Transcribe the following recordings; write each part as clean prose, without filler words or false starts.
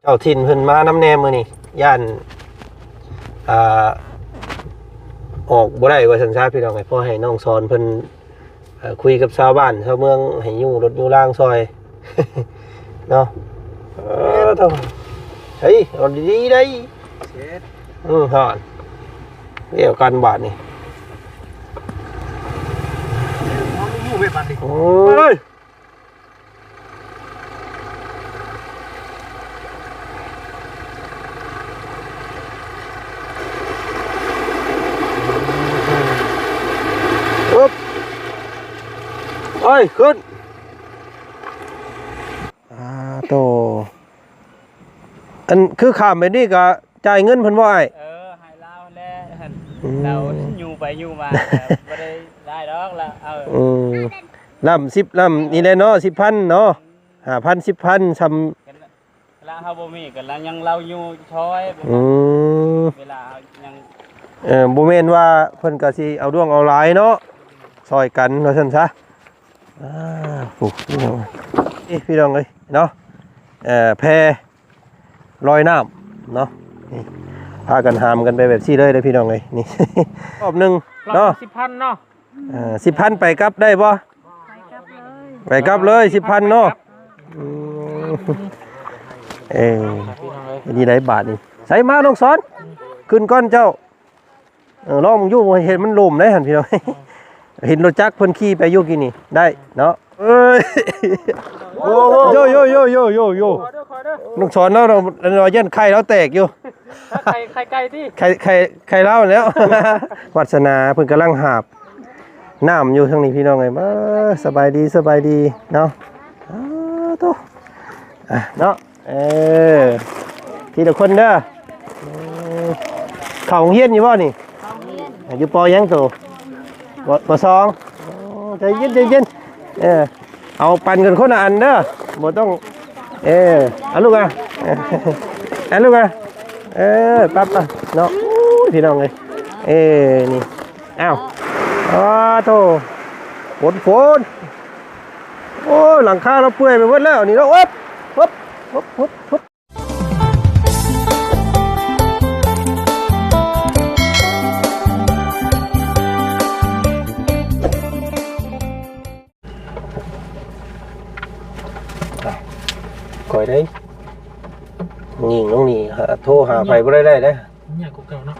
เจ้าถิ่นเพิ่นมาน้ำแนมมื้อนี่ย่านอ่าออกบ่ได้ว่าซั่นซะพี่น้องให้พ่อให้น้องสอนเพิ่นคุยกับชาวบ้านชาวเมืองให้อยู่รถอยู่รางซอย เนาะต้องเฮ้ยเอาดีๆได้ฮอดเรียกกันบาดนี่โอ้ยเอ้ยขึ้นโตอันคือข้ามไปนี่ก็จ่ายเงินเพิ่นบ่อ้ายให้เราแล้วเราอยู่ไปอยู่มาบ่ได้ดอกแล้วลำ10ลำนี่แหละเนาะ 10,000 เนาะ 5,000 10,000ซำแล้วเฮาบ่มีก็แล้วยังเราอยู่ช้อยเวลายังบ่แม่นว่าเพิ่นก็สิเอาดวงเอาหลายเนาะซอยกันว่าซั่นซะปุ๊พี่น้องนี่พี่น้องเอ้ยเนาะแพลอยน้ำเนาะนี่พากันหามกันไปแบบซี่เลยเด้อพี่น้องเอ้ยนี่ รอบนึงเนาะ 10,000 เนาะ10,000ไปกลับได้บ่ไปกลับเลย 10,000 เนาะนี่ได้บาทนี่ใส่มาน้องสอนขึ้นก้อนเจ้าลองอยู่เห็นมันลมได้หั่นพี่น้องเห็นรถจักรเพิ่นขี่ไปอยู่กินนี่ได้เนาะโยน้องสอนแล้วเราเย็นไข่แล้วแตกอยู่ไข่ไก่ที่ไข่เล่าแล้ววัฒนาเพิ่นกำลังหาบน้ำอยู่ทางนี้พี่น้องไงมาสบายดีเนาะโตเนาะทีละคนเด้อเข้าโรงเรียนอยู่บ่นี่อยู่ป.ยังโตป.2ใจเย็นเอาปั่นกันคนละอันเด้อบ่ต้องเอาลูกเอาลูกปั๊บเนาะพี่น้องเลยนี่อ้าวโตฝนโอ้หลังคาเราเปื่อยไปหมดแล้วนี่เนาะปุ๊บคอยได้ยิงน้องนี่โทรหาไปบ่ได้เด้เนี่ยกูเก่าเนาะ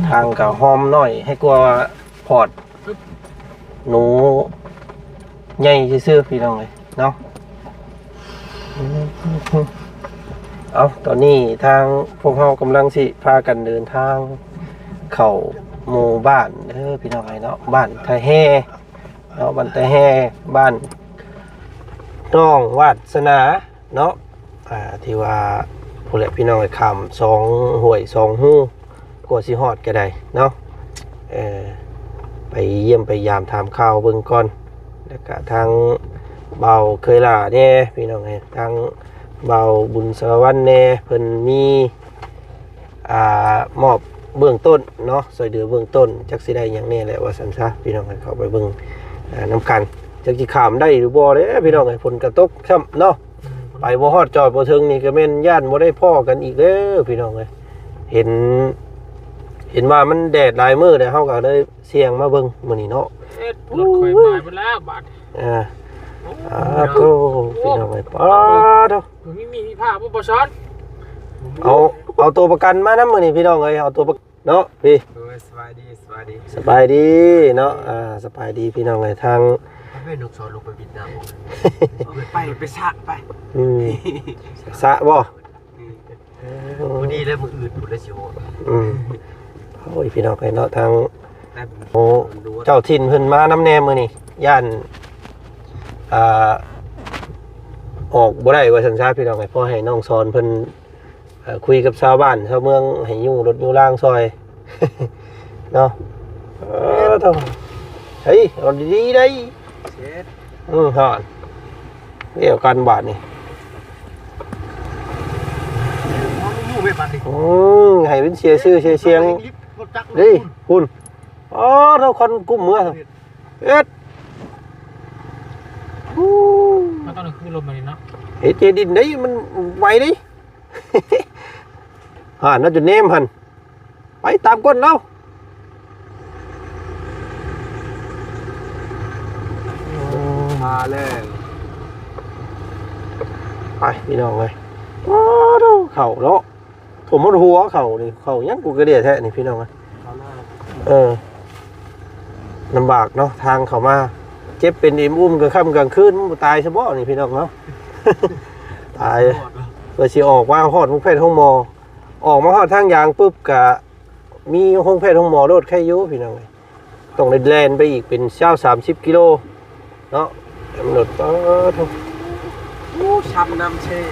ทางกับหอมหน่อยให้กลัวพอดหนูใหญ่ซื่อๆพี่น้องเลยเนาะเอาตอนนี้ทางพวกเรากำลังสิพากันเดินทางเข้าหมู่บ้านพี่น้องเนาะบ้านไทยแห่เนาะบ้านไทยแห่บ้านน้องวาสนาเนาะที่ว่าผู้เล็กพี่น้องไอ้คำ2ห้วย2หู้กว่าสิฮอดก็ได้เนาะไปเยี่ยมไปยามถามข่าวเบิ่งก่อนแล้วก็ทางเบาเคยล่าแน่พี่น้องไอ้ทางเบาบุญสารวัตรแน่เพิ่นมีมอบเบื้องต้นเนาะช่วยเหลือเบื้องต้นจักสิได้หยังแน่แหละว่าซั่นซะพี่น้องให้เข้าไปเบิ่งน้ำกันจักสิข้ามได้หรือบ่เด้พี่น้องไอ้ฝนกระตกค่ำเนาะไปบ่ฮอดจอดบ่ถึงนี่ก็แม่นย่านบ่ได้พ้อกันอีกเด้อพี่น้องเอ้ยเห็นว่ามันแดดหลายมื้อแล้วเฮาก็เลยเสี่ยงมาเบิ่งมื้อนี้เนาะปวดข่อยมาหมดแล้วบาดโธ่พี่น้องเอ้ยโธ่มีผ้าบ่ซ้อนเอาตัวประกันมานำมื้อนี้พี่น้องเอ้ยเอาตัวเนาะพี่สบายดีเนาะสบายดีพี่น้องเอ้ยทางแม่นกสอนลงไปบินน้ำไปสระไปสระบ่วันนี้แล้วมืออื่นบุญได้สิโหโอ้ยพี่น้องไอ้เนาะทางเจ้าถิ่นเพิ่นมาน้ำแนมมื้อนี่ย่านออกบ่ได้ว่าซั่นซะพี่น้องไอ้พ่อให้น้องสอนเพิ่นคุยกับชาวบ้านชาวเมืองให้อยู่รถอยู่รางซอยเนาะต้องเฮ้ยเอาดีๆได้ฮอดเรียกกันบาดนี่ให้เป็นเสียชื่อเสียงดิคุณเราคนกุ้มเมื่อ มันต้องคือลมมาเลยเนาะ เฮ็ดเจดินได้มันไวดิ น่าจะเนมหันไปตามก้นเรามาแล้วไปพี่น้องเลยเข่าเนาะผมมันหัวเข่านี่เข่ายังกูกระเดียแท้นี่พี่น้องลำบากเนาะทางเขามาเจ็บเป็นอิ่มอุ้มกลางค่ำกลางคืนตายซะบ่นี่พี่น้องเนาะ ตายเพื่อสิออกว่าฮอดห้องแพทย์ห้องหมอออกมาฮอดทางยางปุ๊บกะมีห้องแพทย์ห้องหมอโดดไข้ยุพี่น้องเลยต้องแล่นไปอีกเป็น30 กิโลเนาะกำหนดช้ำน้ำเชย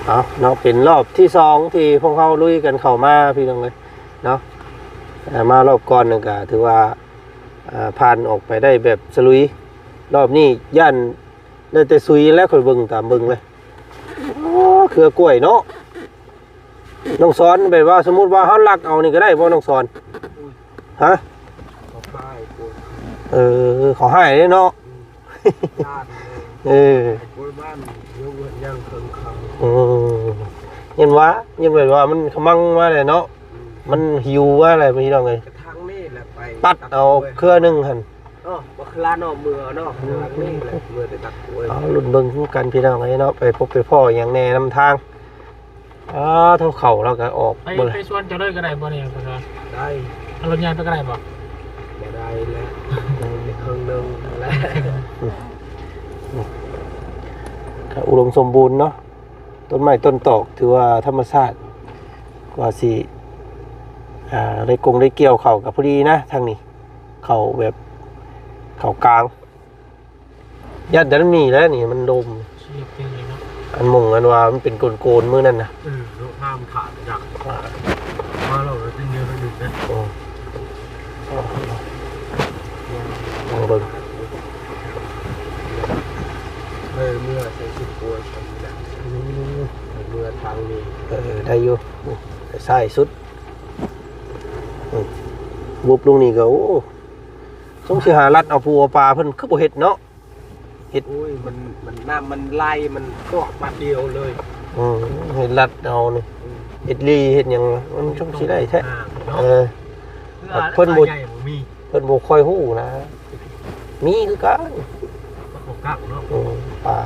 เอาเนาะเป็นรอบที่2ที่พวกเขาลุยกันเข้ามาพี่น้องเลยเนาะมารอบก่อนนึงก็ถือว่าผ่านออกไปได้แบบสลุยรอบนี้ย่านได้แต่ซุยแล้วค่อยเบิ่งตามเบิ่งเลยเครือกล้วยเนาะน้องสอนแบบว่าสมมุติว่าเฮาลักเอานี่ก็ได้บ่น้องสอนฮะขอให้เด้เนาะบ้านยังเคิงเขายันแบบว่ามันขมังมาเลยเนาะมันหิวว่าอะไรพี่น้องเลยทางนี้แหละไปตัดเอาเครือนึงหั่นบักลาเนาะมือเนาะทางนี้แหละมือไปตัดกล้วยรุ่นเบิ่งกันพี่น้องเลยเนาะไปพบไปพ่ออย่างแน่นำทางเท่าเข่าเราก็ออกไปชวนจะเลยก็ได้บ่เนี่ยพ่อได้อารมณ์ยานไปก็ได้บ่ได้แล้วเครื่องนึงแล้วอุดมสมบูรณ์เนาะต้นไม้ต้นตอกถือว่าธรรมชาติกว่าสิได้กงได้เกี่ยวเข่ากับพอดีนะทางนี้เข่าแบบเข่ากลางยัดแต่นั้นมีแล้วนี่มันดมอันมงอันว่ามันเป็นโกนมือนั่นนะห้ามขาดจากมาเราจะเยอะไปดึกนะลองเบิ่งเมื่อใช้ชุดกลัวชนนะเมื่อทางนี้ได้อยู่ใส่สุดบุบลงนี่ก็โอ้สงสิหารัดเอาปูเอาปลาเพิ่นคือบ่เฮ็ดเนาะเฮ็ดมันน้ำมันไล่มันก็บัดเดียวเลยเฮ็ดรัดเอานี่เฮ็ดลีเฮ็ดหยังมันสงสิได้แท้เพิ่นบ่ค่อยฮู้นะมีคือกันปลา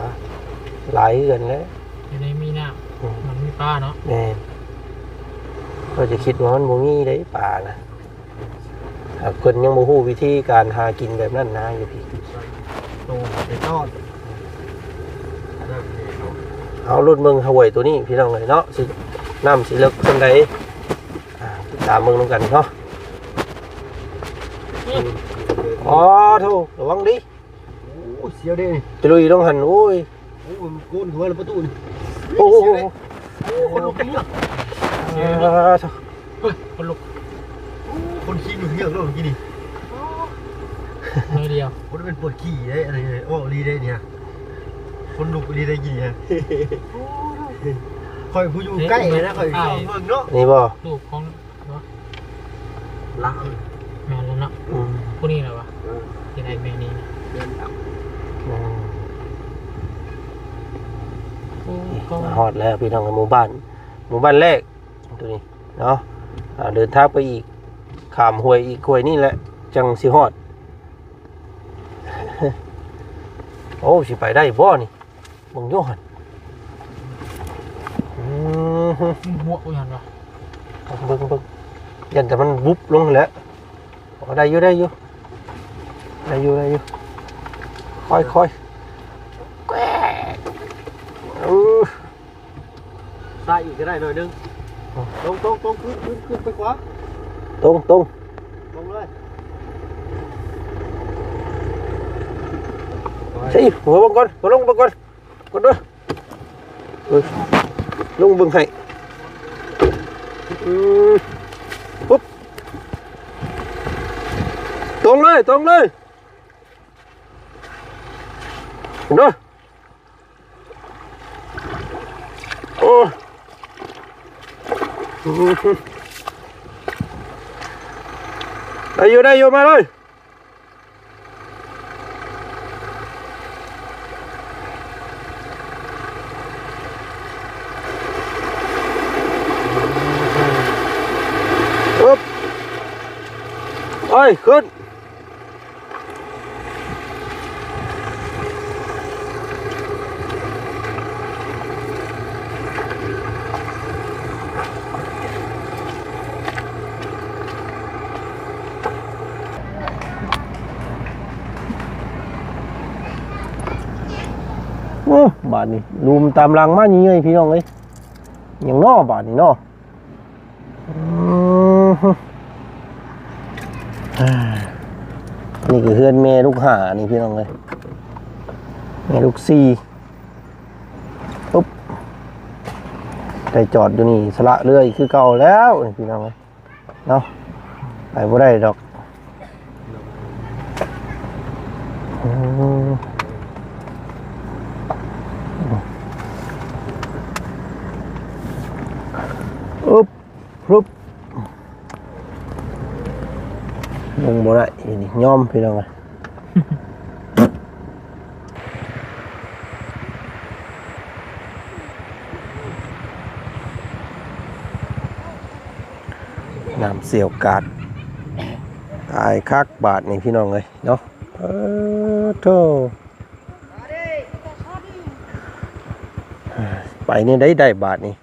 หลายเกินแล้วอยู่ในมีน้ำมันมีปลาเนาะแม่ก็จะคิดว่ามันบ่มีได้ปลานะเพิ่นยังบ่ฮู้วิธีการหากินแบบนั้นนะอยู่พี่โตไปทอดเอารุ่นเมืองฮาวายตัวนี้พี่น้องเลยเนาะสิน้ำสิเลิกจังไดตามเมืองนำกันเนาะโธ่ระวังดิเสียวดิจะลุยต้องหันโอ้ยโกนหัวแล้วประตูนี่โอ้โหคนลุกเนี่ยคนลุกคนขี้อยู่เหี้ยแล้วกี่ดิเดียวคนเป็นปวดขี้ได้อะไรโอ้รีได้เนี่ยคนลุกรีได้กี่เนี่ยคอยผู้อยู่ใกล้นะคอยเบิ่งเนาะนี่บ่ลูกของล้างแม่แล้วเนาะผู้นี้แหละวะที่ไหนแม่นี้ฮอดแล้วพี่น้องหมู่บ้านแรกตัวนี้เนาะเดินทางไปอีกข้ามห้วยอีกห้วยนี่แหละจังสิฮอดโอ้สิไปได้บ่นี่บ่งโยหันหัวกูยันวะเบิ่งยันแต่มันบุบลงแล้วได้อยู่ค่อยแกใส่อีกก็ได้หน่อยนึงตรงขึ้นไปขวาตรงเลยใช่หัวบังก่อนลงบังก่อนกดด้วยลงบังให้ปุ๊บตรงเลยด้วยโอ้ ได้อยู่มาเลยปึ๊บเอ้ยขึ้นบาทนี่ลุมตามรังมาเงี้ยพี่น้องเลยอย่างนอบาทนี่นอนี่คือเพื่อนแม่ลูกหานี่พี่น้องเลยแม่ลูกซีปุ๊บได้จอดอยู่นี่สละเรื่อยคือเก่าแล้วพี่น้องเลยเนาะไปบ่ได้ดอกอุ๊บปุ๊บลงบ่ได้นี่ย่อมพี่น้องเลยน้ำเสียวกาดตายคักบาทนี่พี่น้องเลยเนาะโธ่ไปนี่ได้บาทนี่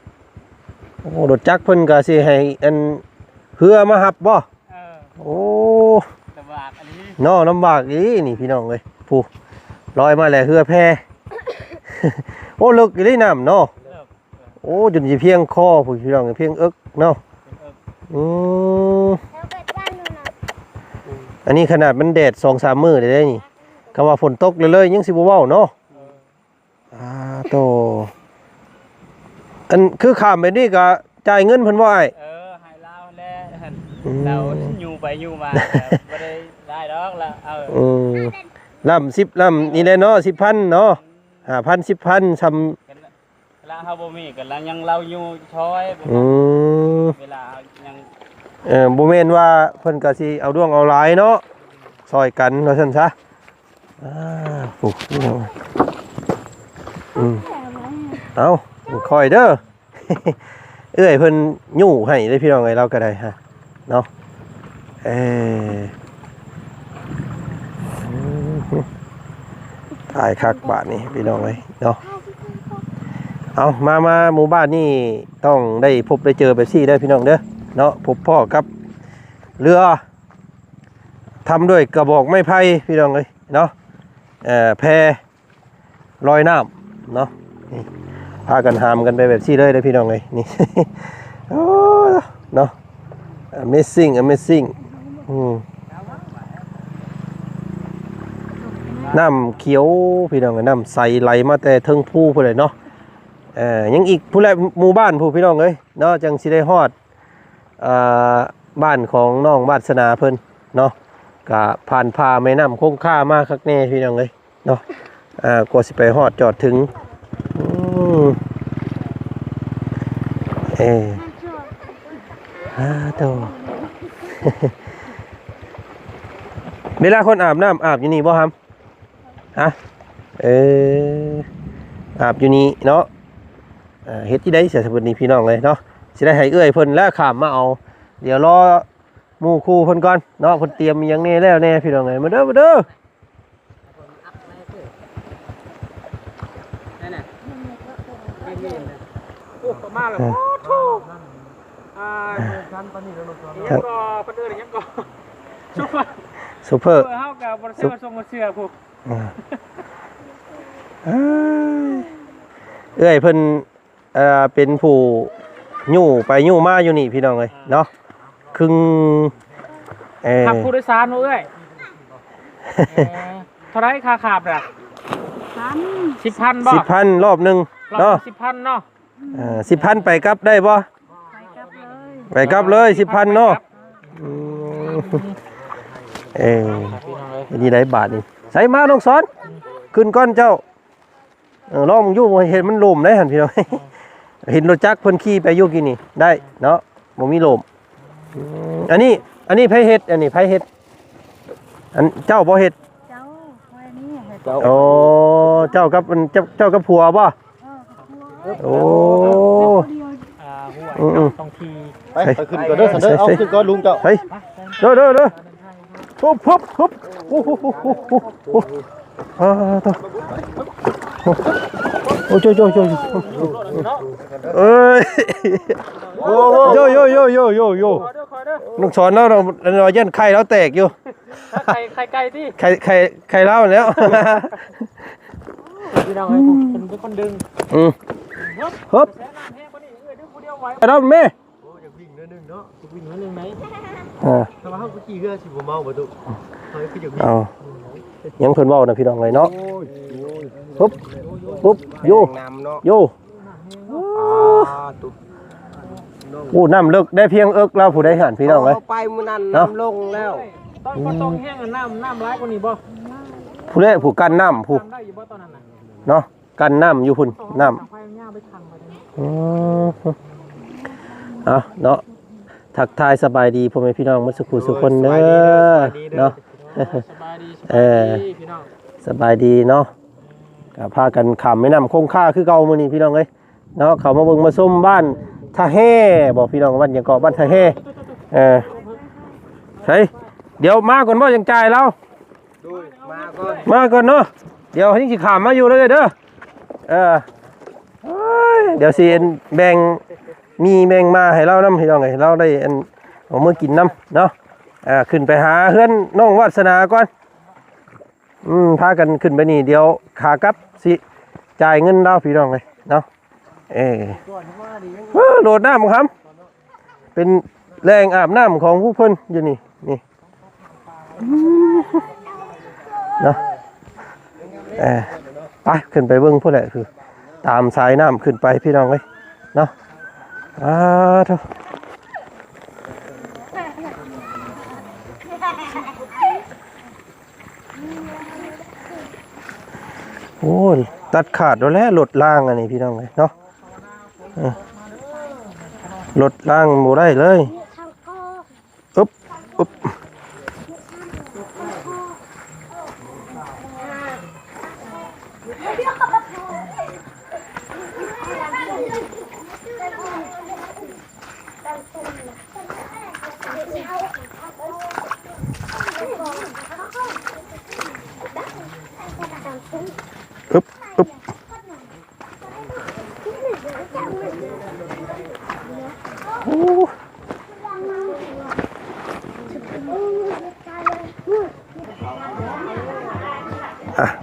โอ้รถจักรเพิ่นก็สิให้อันเรือมาหับบ่โอ้ลำบากอันนี้น้อลำบากอีนี่พี่น้องเลยผู้ลอยมาแล้วเรือแพ โอ้ลึกอีนี่น้ำเนาะโอ้จนสิเพียงคอผู้พี่น้องเพียงอึกเนาะอันนี้ขนาดมันแดด 2-3 มื้อได้นี่คำว่าฝนตกเลยยังสิบ่เว้าเนาะโตอันคือข้ามไปนี่ก็จ่ายเงินเพิ่นบ่อ้ายให้เราแล้เราอยู่ไปอยู่มาบ่ได้ดอกละลำ10ลำนี่แหละเนาะ 10,000 เนาะ 5,000 10,000ซำละเฮาบ่มีก็ละยังเราอยู่ช้อยเวลายังบ่แม่นว่าเพิ่นก็สิเอาดวงเอาหลายเนาะซอยกันว่าซั่นซะโอ้นี่เนาะเอาค่อยเด้อ เอ้ยเพิ่นยู่ให้ได้พี่น้องไงเราก็ได้ฮะเนาะถ่ายคักบาทนี่พี่น้องเลยเนาะเอามาหมู่บ้านนี่ต้องได้พบได้เจอแบบซี่ได้พี่น้องเด้อเนาะพบพ่อกับเรือทำด้วยกระบอกไม้ไผ่พี่น้องเลยเนาะแพลอยน้ำเนาะนี่พากันหามกันไปแบบซี่เลยได้พี่น้องเลยนี่ เนาะ amazing น้ำเขียวพี่น้องน้ำใสไหลมาแต่เทิงภูพุ่นเลยเนาะยังอีกผู้แลหมู่บ้านผู้พี่น้องเลยเนาะจังสิได้ฮอดบ้านของน้องวาสนาเพิ่นเนาะก็ผ่านพาแม่น้ำคงค่ามากคักแน่พี่น้องเลยเนาะกว่าสิไปฮอดจอดถึงโต เวลาคนอาบน้ำอาบอยู่นี่บ่ครับฮะอาบอยู่นี่เนาะเฮ็ดที่ได้เสียสมุดนี้พี่น้องเลยเนาะสิได้ให้เอื้อยเพิ่นแล้วข้ามมาเอาเดี๋ยวรอหมู่คู่เพิ่นก่อนเนาะเพิ่นเตรียมอย่างนี้แล้วแน่พี่น้องเลยมาเด้อโอ้ประมาณแล้วโอ้ชั้นปานนี้แล้วลูกยังก็เพิ่นยังก็ซูเปอร์เฮาก็บ่เชื่อส่งบ่เชื่อผู้เอ้ยเพิ่นเป็นผู้ยู่ไปยู่มาอยู่นี่พี่น้องเลยเนาะครึ่งขับผู้โดยสารเอ้ยเท่าไรค่าขับน่ะ10,000บ่10,000รอบนึงเนาะ10,000เนาะ10,000ไปกลับได้บ่ไปกลับเลย 10,000 เนาะนี่ได้บาทนี่ใส่มาน้องสอนขึ้นก้อนเจ้าลองอยู่เห็นมันลมได้หันพี่น้องเห็นรถจักรเพิ่นขี่ไปอยู่กินนี่ได้เนาะบ่มีลมอันนี้ อันนี้ไผเฮ็ดอันนี้ไผเฮ็ดอันเจ้าบ่เฮ็ด เจ้าคอยนี่เห็ด เจ้า โอ้เจ้ากับเจ้ากับผัวบ่โอ้ ห้วย อืม ต้องที ไปขึ้นก่อนเด้อสันเด้อเอาขึ้นก่อนลุงเจ้า เฮ้ยเด้อปุ๊บโอ้โหต่อโอ้โจเอ้ยโยลูกศรเรายันไข่แล้วแตกอยู่ ไข่ไก่ที่ ไข่เล่าแล้ว พี่น้องให้ผมเป็นคนดึง ฮึบ แซ่น้ำแห้งกว่านี้ดึงผู้เดียวไว้ แล้วแม่ โอ้ยวิ่งนิดนึงเนาะ วิ่งนิดนึงไหม ถ้าว่าเฮาก็ขี่เรือสิบ่เมาบ่ตุเฮ้ยคือจะวิ่ง เอายังเพิ่นเว้านะพี่น้องเลยเนาะ โอ้ย ปุ๊บโย น้ำเนาะ โย ตุ๊บ โอ้น้ำเลิกได้เพียงเอิกเราผู้ใดหันพี่น้องเลย ไปมื้อนั้นน้ำลงแล้ว ตอนฝนตกแห้งน้ำร้ายกว่านี้บ่ ผู้ใดผู้กันน้ำผู้ ทำได้อยู่บ่ตอนนั้นน่ะ เนาะกันน้ำอยู่พุ่นน้ำ ไฟย่าไปทางไปเลย เอาเนาะทักทายสบายดีพ่อแม่พี่น้องมาสุขุสุคนเด้อเนาะ สบายดี พี่น้อง สบายดีเนาะก็พากันขำไม่นำคงค่าคือเก่ามื้อนี้พี่น้องเอ้ยเนาะเขามาเบิ่งมาส้มบ้านท่าแห่บอกพี่น้องบ้านหยังเกาะบ้านท่าแห่เฮ้ยเดี๋ยวมาก่อนบ่ยังจ่ายเรา มาก่อนเนาะเดี๋ยวให้สิขามมาอยู่เลยเด้อเดี๋ยวสิแบ่งมีแบ่งมาให้เรานำพี่น้องเอ้ยเราได้เอามื้อกินนำเนาะขึ้นไปหาเฮือนน้องวาสนาก่อนพากันขึ้นไปนี่เดี๋ยวขากลับสิจ่ายเงินเราพี่น้องเลยเนาะโดดน้ำครับเป็นแรงอาบน้ำของผู้เพิ่นอยู่นี่เนาะไปขึ้นไปเบิ่งพุ่นแหละคือตามสายน้ำขึ้นไปพี่น้องเลยเนาะเถอะโอ้ยตัดขาดแล้วหลดล่างอันนี้พี่น้องเลยเนาะหลดล่างหมูได้เลยอึ๊บ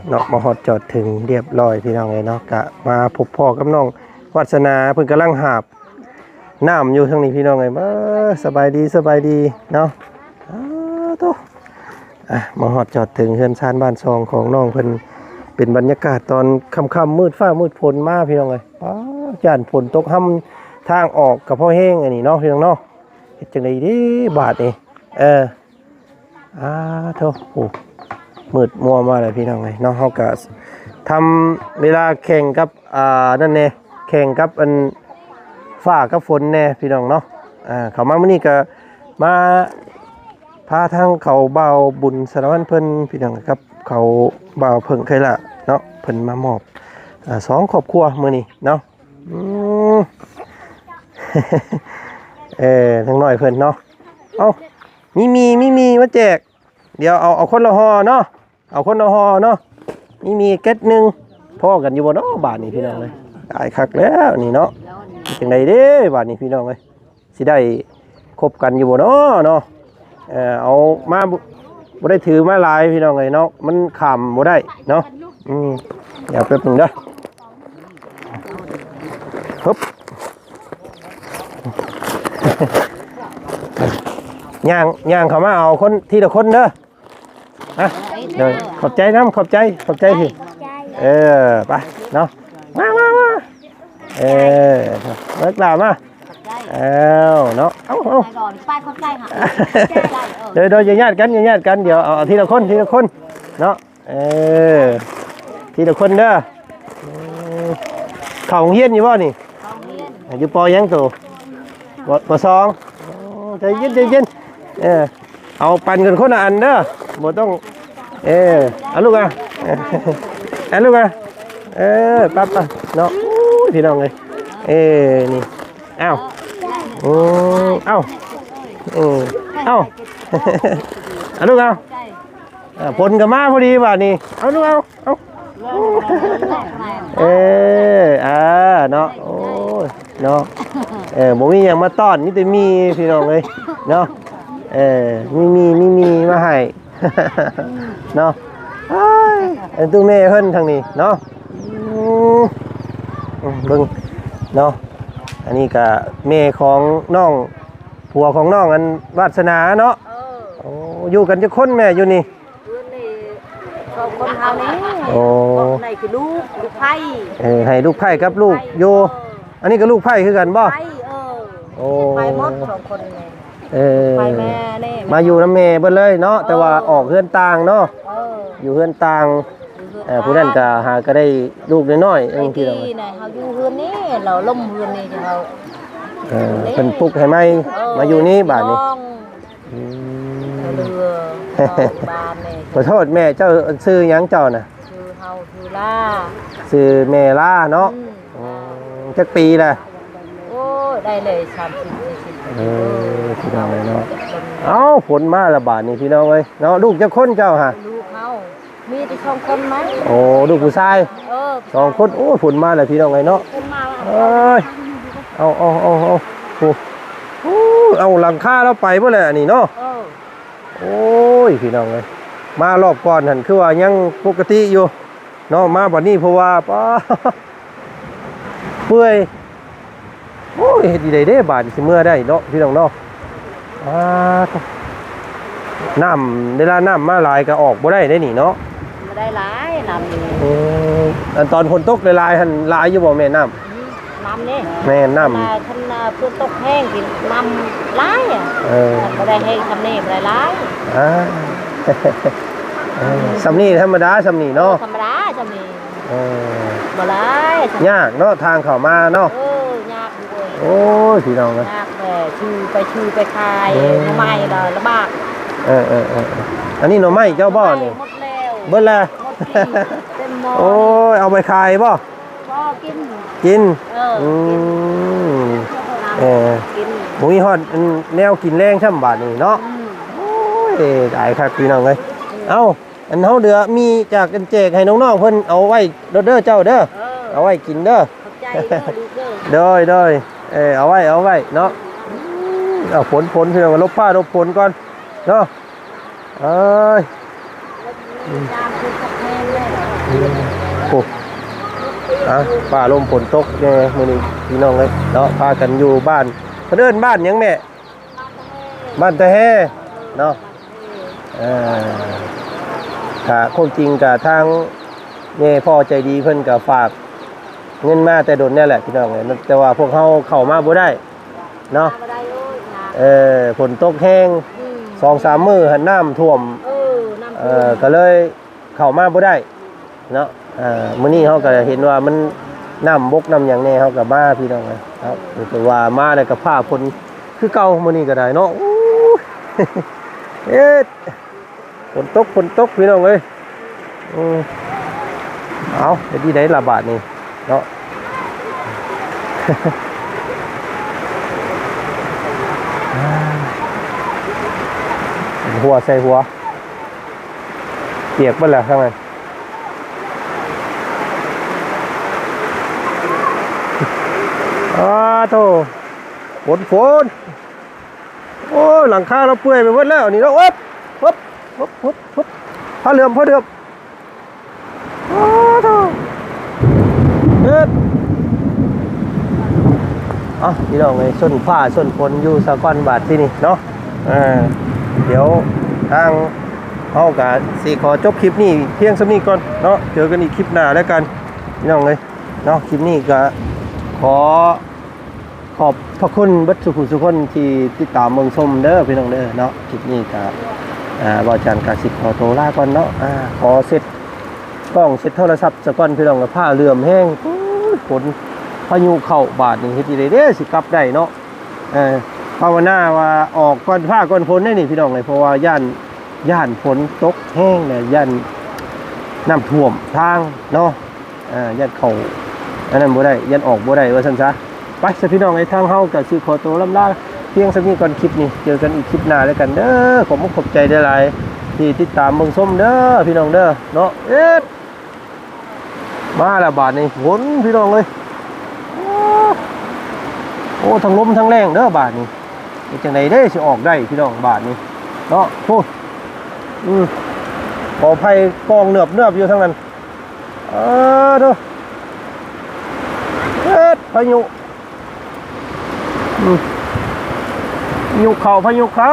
เนาะมาฮอดจอดถึงเรียบร้อยพี่น้องเลยเนาะกะมาพบพ่อกับน้องวัฒนาเพิ่นกำลังหาบน้ำอยู่ทางนี้พี่น้องเลยมาสบายดีเนาะมาฮอดจอดถึงเฮือนชานบ้านซองของน้องเพิ่นเป็นบรรยากาศตอนค่ำมืดฟ้ามืดฝนมาพี่น้องเลยย่านฝนตกห่ำทางออกกับพ่อแห้งอันนี้เนาะพี่น้องเนาะเฮ็ดจังได๋ดิบาดนี่โธ่โอ้มืดมัวมาเลยพี่น้องเลยเนาะเขาก็ทำเวลาแข่งกับนั่นแน่แข่งกับฟ้ากับฝนแน่พี่น้องเนาะเขามามื้อนี้ก็มาพาทางเขาเบาบุญสารวัตรเพิ่นพี่น้องครับเขาเบาเพิ่งเคยละเนาะเพิ่นมามอบ2ครอบครัวมื้อนี้เนาะทั้งน้อยเพิ่นเนาะเอ้ามีมาแจกเดี๋ยวเอาคนละห่อเนาะเอาคนละห่อเนาะมีเก็ตนึงพ่อกันอยู่บ่เนาะบาทนี้พี่น้องเลยได้คักแล้วนี่เนาะจังได๋เด้บาทนี้พี่น้องเอ้ยสิได้คบกันอยู่บ่เนาะเอามาบ่ได้ถือมาหลายพี่น้องเอ้ยเนาะมันข้ามบ่ได้เนาะเดี๋ยวแป๊บนึงเด้อฮึบย่างเข้ามาเอาคนทีละคนเด้อเดี๋ยวขอบใจน้ำขอบใจสิไปเนาะมาเลิกลามาเนาะเอาไปขอบใจค่ะ เดี๋ยวญาติกันเดี๋ยวเอาทีละคนเนาะทีละคนเด้อเข้าโรงเรียนอยู่บ่นี่อยู่ป.ยังตัวป.2ใจเย็น เอาปั่นกันคนละอันเด้อบ่ต้องเอาลูกอ่ะเอาลูกอ่ะปั๊บเนาะพี่น้องเลยนี่เอ้าเอ้าเอาลูกเอาผลกับมาพอดีบ่านี่เอาลูกเอาเนาะโอ้ยเนาะบ่มีหยังมาต้อนนี่แต่มีพี่น้องเลยเนาะมีมาให้ เนาะตู้แม่เพิ่นทางนี้เนาะเบิ่งเนาะอันนี้ก็แม่ของน้องผัวของน้องอันวาสนาเนาะอยู่กันจะคนแม่อยู่นี่คนเฮานี้ในคือลูกไผ่ให้ลูกไผ่กับลูกโยอันนี้ก็ลูกไผ่คือกันบ่ไผ่ไผ่หมด2คนไผ่แม่นี่มาอยู่น้ำแม่เบิดเลยเนาะแต่ว่าออกเฮือนต่างเนาะอยู่เฮือนต่างผู้นั้นก็หาก็ได้ลูกน้อยๆเองที่เราเฮาอยู่เฮือนนี้เราล่มเฮือนนี่เฮาเพิ่นปลุกให้ไหมมาอยู่นี่บาดนี้ขอโทษแม่เจ้าชื่อหยังเจ้าน่ะชื่อเฮาชื่อล่าชื่อแม่ล่าเนาะจักปีล่ะโอ้ได้เลย30 40พี่น้องเนาะเอ้าฝนมาละบาดนี่พี่น้องเอ้ยเนาะลูกจักคนเจ้าฮะลูกเฮามีแต่2คนมั้ยโอ้ลูกผู้ชาย2คนโอ้ฝนมาแล้วพี่น้องเอ้ยเนาะเอ้ยเอาเอาหลังคาแล้วไปบ่เลยอันนี้เนาะโอ้ยพี่น้องเอ้ยมารอบก่อนหั่นคือว่ายังปกติอยู่เนาะมาบัดนี้เพราะว่าป้าเปื่อยโอ้ยเฮ็ดดีได้บาดสิเมื่อได้เนาะพี่น้องเนาะน้ำเวลาน้ำมาหลายก็ออกบ่ได้ได้นี่เนาะบ่ได้หลายน้ำนี่อันตอนฝนตกหลายๆหั่นหลายอยู่บ่แม่น้ำนี่แม่น้ำคันฝนตกแห้งกินน้ำหลายบ่ได้แห้งทำนี่บ่ได้หลายสำนี่ธรรมดาสำนี่เนาะธรรมดาสำนี่บ่หลายยากเนาะทางเข้ามาเนาะยากด้วยโอ้ยพี่น้องยากแต่ชื่อไปขายหน่อไม้ลำบากอันนี้หน่อไม้เจ้าบ่อนี่หมดแล้วเบิดแล้วเต็มหม้อโอ้ยเอาไปขายบ่กินกินกินมีฮอดแนวกินแรงช่ำบาทนี่เนาะโอ้ยได้ครับพี่น้องเลยเอ้าอันเฮาเดือมีจากกันแจกให้น้องๆเพิ่นเอาไว้เด้อเจ้าเด้อเอาไว้กินเด้อเด้อเอาไว้เนาะเอาฝนพี่น้องลบผ้าลบฝนก่อนเนาะเอ้ยโอ้ป่าลมฝนตกเนี่ยมื้อนี้พี่น้องเลยเนาะพากันอยู่บ้านเดินบ้านยังแม่บ้านตะแฮเนาะกะความจริงกะทางแม่พ่อใจดีเพิ่นก็ฝากเงินมาแต่โดนนี่แหละพี่น้องเลยแต่ว่าพวกเฮาเข้ามาบ่ได้เนาะฝนตกแห้ง 2-3 มื้อหันน้ำท่วมก็เลยเข้ามาบ่ได้เนาะมื้อนี้เฮาก็เห็นว่ามันน้ำบกน้ำหยังแน่เฮาก็มาพี่น้องครับแต่ว่ามาได้กับผ้าฝนคือเก่ามื้อนี้ก็ได้เนาะฝนตกพี่น้องเอ้ยเอาเฮ็ดดีได้ละบาทนี่เนาะหัวใส่หัวเปียกเบิดแล้วข้างในโธ่ฝนโอ้หลังคาเราเปื่อยไปหมดแล้วนี่เนาะผ้าเหลือมโธ่พี่น้องไงส้นผ้าส้นฝนอยู่สะก้อนบาทที่นี่เนาะเดี๋ยวทางเอากะสิขอจบคลิปนี้เพียงสักนี้ก่อนเนาะเจอกันอีกคลิปหน้าแล้วกันพี่น้องเลยเนาะคลิปนี้ก็ขอบพระคุณบัดสุขคนที่ติดตามเมืองชมเด้อพี่น้องเด้อเนาะคลิปนี้ก็บ่จันกสิขอโทรลาก่อนเนาะขอเสร็จกล้องเสร็จโทรศัพท์ซะก่อนพี่น้องกับผ้าเหลื่อมแห้งฝนพายุเข้าบาดนี่เฮ็ดอีได้เด้สิกลับได้เนาะ ภาวนาว่าออกก่อนฟ้าก่อนฝนได้นี่พี่น้องเลยเพราะว่าย่านฝนตกแห้งเนี่ยย่านน้ำท่วมทางเนาะย่านเขาอันนั้นบ่ได้ย่านออกบ่ได้ว่าซั่นซะไปซะพี่น้องไอ้ทางเฮาก็สิขอตัวลำลาเพียงสักนี้ก่อนคลิปนี้เจอกันอีกคลิปหน้าแล้วกันเด้อขอบคุณขอบใจได้หลายที่ติดตามเบิ่งชมเด้อพี่น้องเด้อเนาะมาแล้วบาดนี้ฝนพี่น้องเลยโอ้ทั้งลมทั้งแรงเด้อบาดนี้จังได๋เด้สิออกได้พี่น้องบาดนี้เนาะพูดขออภัยกองเนือบอยู่ทั้งนั้นเด้อพายุพายุเข้า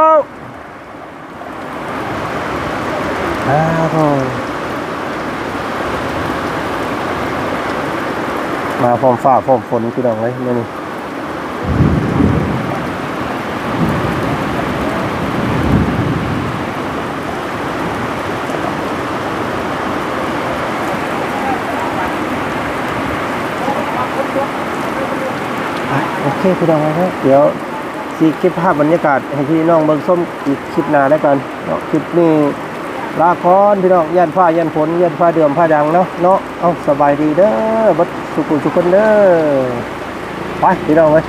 โถ่มาพร้อมฟ้าพร้อมฝนพี่น้องเลยมื้อนี้โอเคพี่น้องครับเดี๋ยวสิเก็บภาพบรรยากาศให้พี่น้องเบิ่งส้มอีกคลิปหน้าแล้วกันเนาะคลิปนี้ลาก่อนพี่น้องย่านฟ้าย่านฝนย่านฟ้าเดือมฟ้าดังเนาะเอาสบายดีเด้อบัดสุขสุขคนเด้อไปพี่น้องเว้ย